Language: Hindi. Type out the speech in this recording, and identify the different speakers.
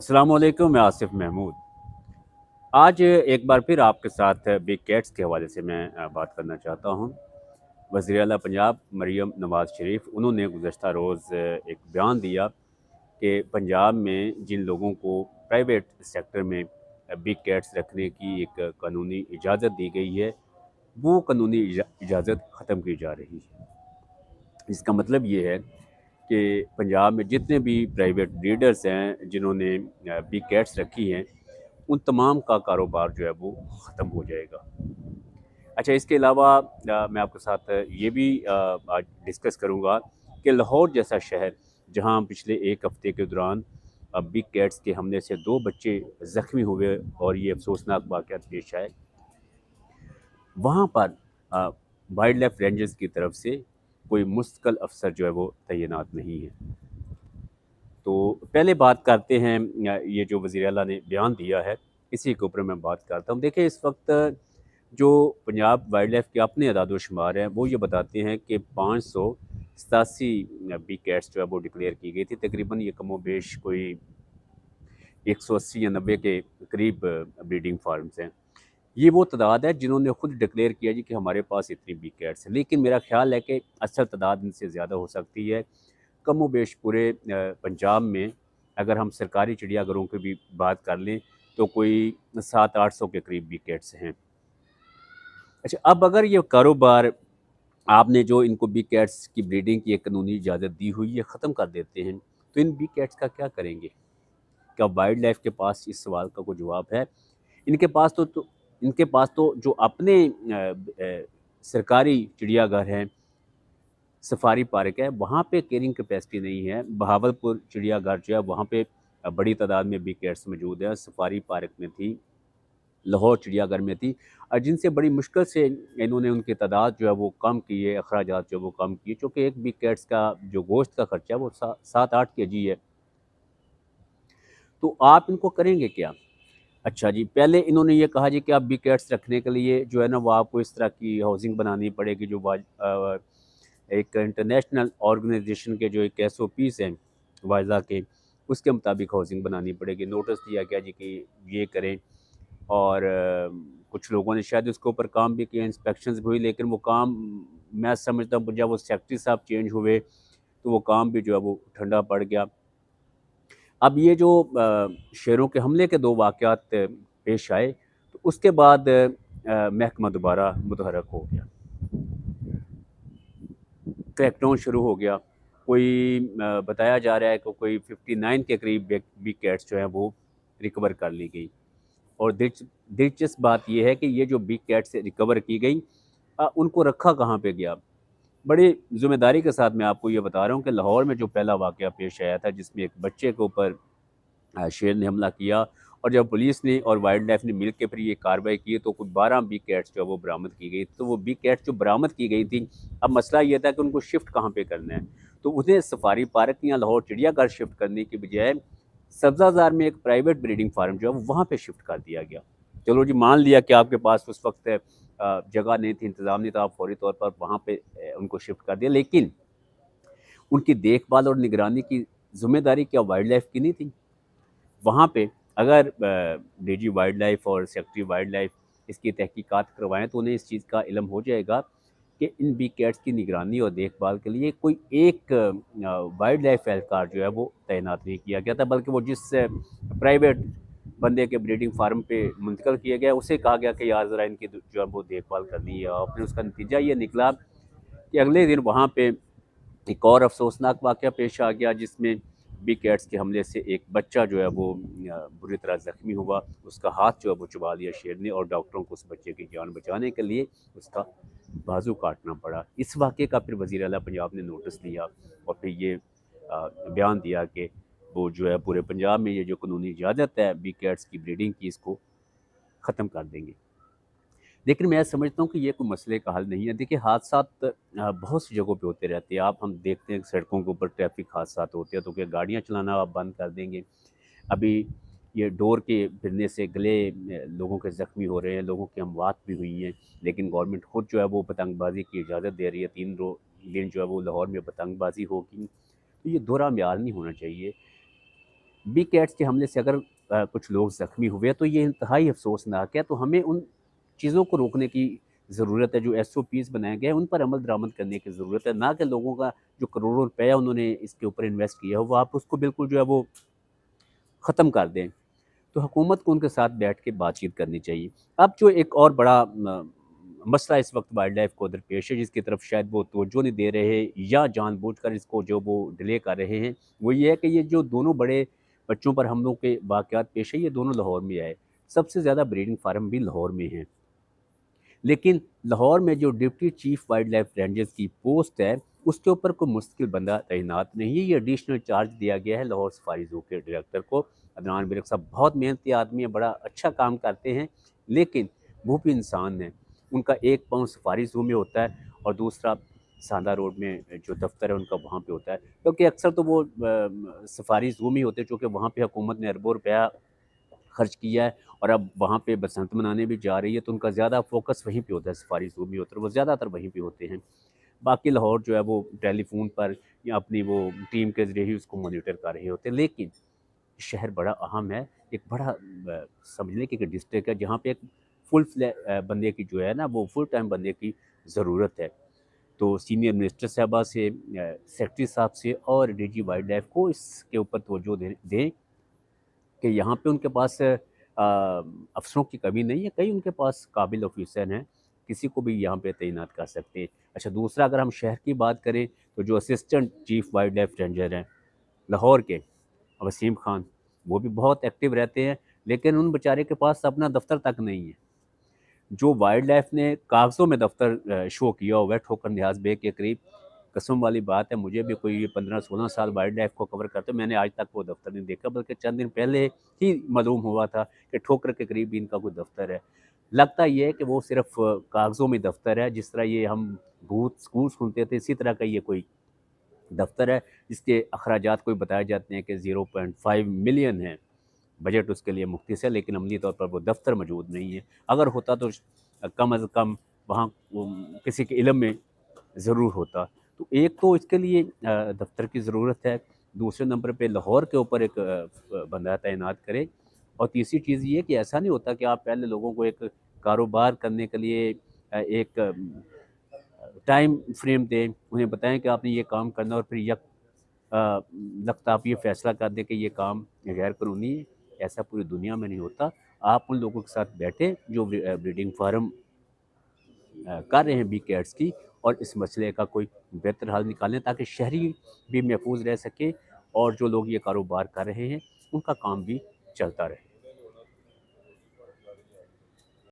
Speaker 1: अस्सलाम वालेकुम, मैं आसिफ महमूद। आज एक बार फिर आपके साथ बिग कैट्स के हवाले से मैं बात करना चाहता हूँ। वज़ीर आला पंजाब मरियम नवाज़ शरीफ उन्होंने गुज़श्ता रोज़ एक बयान दिया कि पंजाब में जिन लोगों को प्राइवेट सेक्टर में बिग कैट्स रखने की एक कानूनी इजाज़त दी गई है, वो कानूनी इजाज़त ख़त्म की जा रही है। इसका मतलब ये है कि पंजाब में जितने भी प्राइवेट ब्रीडर्स हैं जिन्होंने बिग कैट्स रखी हैं, उन तमाम का कारोबार जो है वो ख़त्म हो जाएगा। अच्छा, इसके अलावा मैं आपके साथ ये भी आज डिस्कस करूँगा कि लाहौर जैसा शहर, जहाँ पिछले 1 हफ़्ते के दौरान बिग कैट्स के हमले से 2 बच्चे ज़ख्मी हुए और ये अफ़सोसनाक वाक़यात पेश आए, वहाँ पर अ, वाइल्ड लाइफ रेंजर्स की तरफ से कोई मुस्तकिल अफ़सर जो है वो तैनात नहीं है। तो पहले बात करते हैं ये जो वज़ीर आला ने बयान दिया है, इसी के ऊपर मैं बात करता हूँ। देखिए, इस वक़्त जो पंजाब वाइल्ड लाइफ के अपने अदाद-ओ-शुमार हैं, वो ये बताते हैं कि 587 बिग कैट्स जो है वो डिक्लेयर की गई थी। तकरीबन ये कमो-बेश कोई 180 या 90 के करीब ब्रीडिंग फार्म्स हैं। ये वो तादाद है जिन्होंने खुद डिक्लेयर किया जी कि हमारे पास इतनी बिग कैट्स हैं। लेकिन मेरा ख़्याल है कि असल तादाद इनसे ज़्यादा हो सकती है। कमोबेश पूरे पंजाब में अगर हम सरकारी चिड़ियाघरों की भी बात कर लें, तो कोई 700-800 के करीब बिग कैट्स हैं। अच्छा, अब अगर ये कारोबार आपने जो इनको बिग कैट्स की ब्रीडिंग की एक कानूनी इजाज़त दी हुई है, ख़त्म कर देते हैं, तो इन बिग कैट्स का क्या करेंगे? क्या वाइल्ड लाइफ के पास इस सवाल का कोई जवाब है? इनके पास इनके पास तो जो अपने सरकारी चिड़ियाघर हैं, सफारी पार्क है, वहाँ पे कैरिंग कैपेसिटी नहीं है। बहावलपुर चिड़ियाघर जो है वहाँ पे बड़ी तादाद में बिग कैट्स मौजूद है। सफारी पार्क में थी, लाहौर चिड़ियाघर में थी, जिनसे बड़ी मुश्किल से इन्होंने उनकी तादाद जो है वो कम की है, अखराजात जो है वो कम किए, चूँकि एक बिग कैट्स का जो गोश्त का खर्चा है वो 7-8 केजी है। तो आप इनको करेंगे क्या? अच्छा जी, पहले इन्होंने ये कहा जी कि आप बिग कैट्स रखने के लिए जो है ना वो आपको इस तरह की हाउसिंग बनानी पड़ेगी जो एक इंटरनेशनल ऑर्गेनाइजेशन के जो एक एसओपीज़ हैं वाइज़ा के, उसके मुताबिक हाउसिंग बनानी पड़ेगी। नोटिस दिया गया जी कि ये करें, और कुछ लोगों ने शायद उसके ऊपर काम भी किया, इंस्पेक्शंस भी हुई, लेकिन वो काम मैं समझता हूँ जब वो सेक्रेटरी साहब चेंज हुए, तो वो काम भी जो है वो ठंडा पड़ गया। अब ये जो शेरों के हमले के 2 वाक़यात पेश आए, तो उसके बाद महकमा दोबारा मुतहर्रिक हो गया। क्रैकडाउन शुरू हो गया। कोई बताया जा रहा है कि कोई 59 के करीब बिग कैट्स जो हैं वो रिकवर कर ली गई। और दिलचस्प बात ये है कि ये जो बिग कैट्स रिकवर की गई, उनको रखा कहाँ पे गया? बड़ी ज़िम्मेदारी के साथ मैं आपको ये बता रहा हूँ कि लाहौर में जो पहला वाक़या पेश आया था जिसमें एक बच्चे के ऊपर शेर ने हमला किया, और जब पुलिस ने और वाइल्ड लाइफ ने मिल के फिर ये कार्रवाई की, तो कुछ 12 बिग कैट्स जो है वो बरामद की गई। तो वो बिग कैट्स जो बरामद की गई थी, अब मसला ये था कि उनको शिफ्ट कहाँ पे करना है। तो उन्हें सफारी पार्क या लाहौर चिड़ियाघर शिफ्ट करने की बजाय सब्ज़ाज़ार में एक प्राइवेट ब्रीडिंग फार्म जो है वो वहाँ पे शिफ्ट कर दिया गया। चलो जी, मान लिया कि आपके पास उस वक्त जगह नहीं थी, इंतज़ाम नहीं था, आप फौरी तौर पर वहाँ पे उनको शिफ्ट कर दिया, लेकिन उनकी देखभाल और निगरानी की ज़िम्मेदारी क्या वाइल्ड लाइफ की नहीं थी? वहाँ पे अगर डीजी वाइल्ड लाइफ और सेक्रेटरी वाइल्ड लाइफ इसकी तहकीकात करवाएँ, तो उन्हें इस चीज़ का इल्म हो जाएगा कि इन बिग कैट्स की निगरानी और देखभाल के लिए कोई एक वाइल्ड लाइफ एहलकार जो है वो तैनात नहीं किया गया था, बल्कि वो जिस प्राइवेट बंदे के ब्रीडिंग फार्म पे मुंतकिल किया गया, उसे कहा गया कि यार ज़रा इनकी जो है वो देखभाल करनी है। और फिर उसका नतीजा ये निकला कि अगले दिन वहाँ पे एक और अफ़सोसनाक वाक़या पेश आ गया, जिसमें बिग कैट्स के हमले से एक बच्चा जो है वो बुरी तरह ज़ख्मी हुआ। उसका हाथ जो है वो चबा लिया शेर ने, और डॉक्टरों को उस बच्चे की जान बचाने के लिए उसका बाजू काटना पड़ा। इस वाक़ये का फिर वज़ीर आला पंजाब ने नोटिस लिया, और फिर ये बयान दिया कि वो जो है पूरे पंजाब में ये जो कानूनी इजाज़त है बिग कैट्स की ब्रीडिंग की, इसको ख़त्म कर देंगे। लेकिन मैं समझता हूँ कि ये कोई मसले का हल नहीं है। देखिए, हादसात बहुत सी जगहों पे होते रहते हैं। आप हम देखते हैं कि सड़कों के ऊपर ट्रैफ़िक हादसात होते हैं, तो क्या गाड़ियाँ चलाना आप बंद कर देंगे? अभी ये डोर के गिरने से गले लोगों के ज़ख्मी हो रहे हैं, लोगों की अमवात भी हुई हैं, लेकिन गवर्नमेंट खुद जो है वो पतंगबाज़ी की इजाज़त दे रही है। 3 दिन जो है वो लाहौर में पतंगबाज़ी होगी। तो ये दोहरा म्यार नहीं होना चाहिए। बी कैट्स के हमले से अगर कुछ लोग ज़ख्मी हुए तो ये इंतहाई अफ़सोसनाक है। तो हमें उन चीज़ों को रोकने की ज़रूरत है, जो एसओपीज़ बनाए गए हैं, उन पर अमल दरामद करने की ज़रूरत है, ना कि लोगों का जो करोड़ों रुपया उन्होंने इसके ऊपर इन्वेस्ट किया हो, वो आप उसको बिल्कुल जो है वो ख़त्म कर दें। तो हुकूमत को उनके साथ बैठ के बातचीत करनी चाहिए। अब जो एक और बड़ा मसला इस वक़्त वाइल्ड लाइफ़ को दरपेश है, जिसकी तरफ शायद वो तवज्जो नहीं दे रहे या जानबूझकर इसको जो वो डिले कर रहे हैं, वो ये है कि ये जो दोनों बड़े बच्चों पर हमलों के वाक़यात पेश है, ये दोनों लाहौर में आए। सबसे ज़्यादा ब्रीडिंग फार्म भी लाहौर में हैं। लेकिन लाहौर में जो deputy chief wild life rangers की पोस्ट है, उसके ऊपर कोई मुस्तकिल बंदा तैनात नहीं है। ये एडिशनल चार्ज दिया गया है लाहौर सफारी ज़ू के डायरेक्टर को। अदनान बिरक साहब बहुत मेहनती आदमी है, बड़ा अच्छा काम करते हैं, लेकिन वो भी इंसान हैं। उनका एक पाँव सफारी ज़ू में होता है और दूसरा सांदा रोड में जो दफ्तर है उनका वहाँ पे होता है। क्योंकि अक्सर तो वो सफारी ज़ू में ही होते हैं, चूँकि वहाँ पे हुकूमत ने अरबों रुपया खर्च किया है और अब वहाँ पे बसंत मनाने भी जा रही है, तो उनका ज़्यादा फ़ोकस वहीं पे होता है, सफारी ज़ू में होता है, वो ज़्यादातर वहीं पे होते हैं। बाकी लाहौर जो है वो टेलीफ़ोन पर या अपनी वो टीम के ज़रिए ही उसको मॉनिटर कर रहे होते हैं। लेकिन शहर बड़ा अहम है, एक बड़ा समझने की एक डिस्ट्रिक्ट है जहाँ पे एक बंदे की जो है ना वो फुल टाइम बंदे की ज़रूरत है। तो सीनियर मिनिस्टर साहिबा से सेक्रेटरी साहब से और डीजी वाइल्ड लाइफ़ को इसके ऊपर तवज्जो दें कि यहाँ पे उनके पास अफ़सरों की कमी नहीं है, कई उनके पास काबिल ऑफ़िसर हैं, किसी को भी यहाँ पे तैनात कर सकते हैं। अच्छा, दूसरा अगर हम शहर की बात करें, तो जो assistant chief wild life ranger हैं, लाहौर के वसीम खान, वो भी बहुत एक्टिव रहते हैं, लेकिन उन बेचारे के पास अपना दफ़्तर तक नहीं है। जो वाइल्ड लाइफ़ ने कागज़ों में दफ़्तर शो किया हुआ है ठोकर नियाज़ बे के करीब, कसम वाली बात है, मुझे भी कोई 15-16 साल वाइल्ड लाइफ़ को कवर करते, मैंने आज तक वो दफ़्तर नहीं देखा, बल्कि चंद दिन पहले ही मालूम हुआ था कि ठोकर के करीब भी इनका कोई दफ़्तर है। लगता ये है कि वो सिर्फ़ कागज़ों में दफ़्तर है, जिस तरह ये हम भूत स्कूल सुनते थे, इसी तरह का ये कोई दफ़्तर है, जिसके अखराजात कोई बताए जाते हैं कि 0.5 मिलियन हैं। बजट उसके लिए मुख्तस है, लेकिन अमली तौर पर वो दफ़्तर मौजूद नहीं है। अगर होता तो कम अज़ कम वहाँ वो किसी के इल्म में ज़रूर होता। तो एक तो इसके लिए दफ़्तर की ज़रूरत है, दूसरे नंबर पे लाहौर के ऊपर एक बंदा तैनात करें और तीसरी चीज़ ये है कि ऐसा नहीं होता कि आप पहले लोगों को एक कारोबार करने के लिए एक टाइम फ्रेम दें, उन्हें बताएँ कि आपने ये काम करना और फिर लगता आप ये फ़ैसला कर दें कि ये काम गैर कानूनी है, ऐसा पूरी दुनिया में नहीं होता। आप उन लोगों के साथ बैठें जो ब्रीडिंग फार्म कर रहे हैं बी कैट्स की और इस मसले का कोई बेहतर हल निकालें ताकि शहरी भी महफूज रह सकें और जो लोग ये कारोबार कर रहे हैं, उनका काम भी चलता रहे।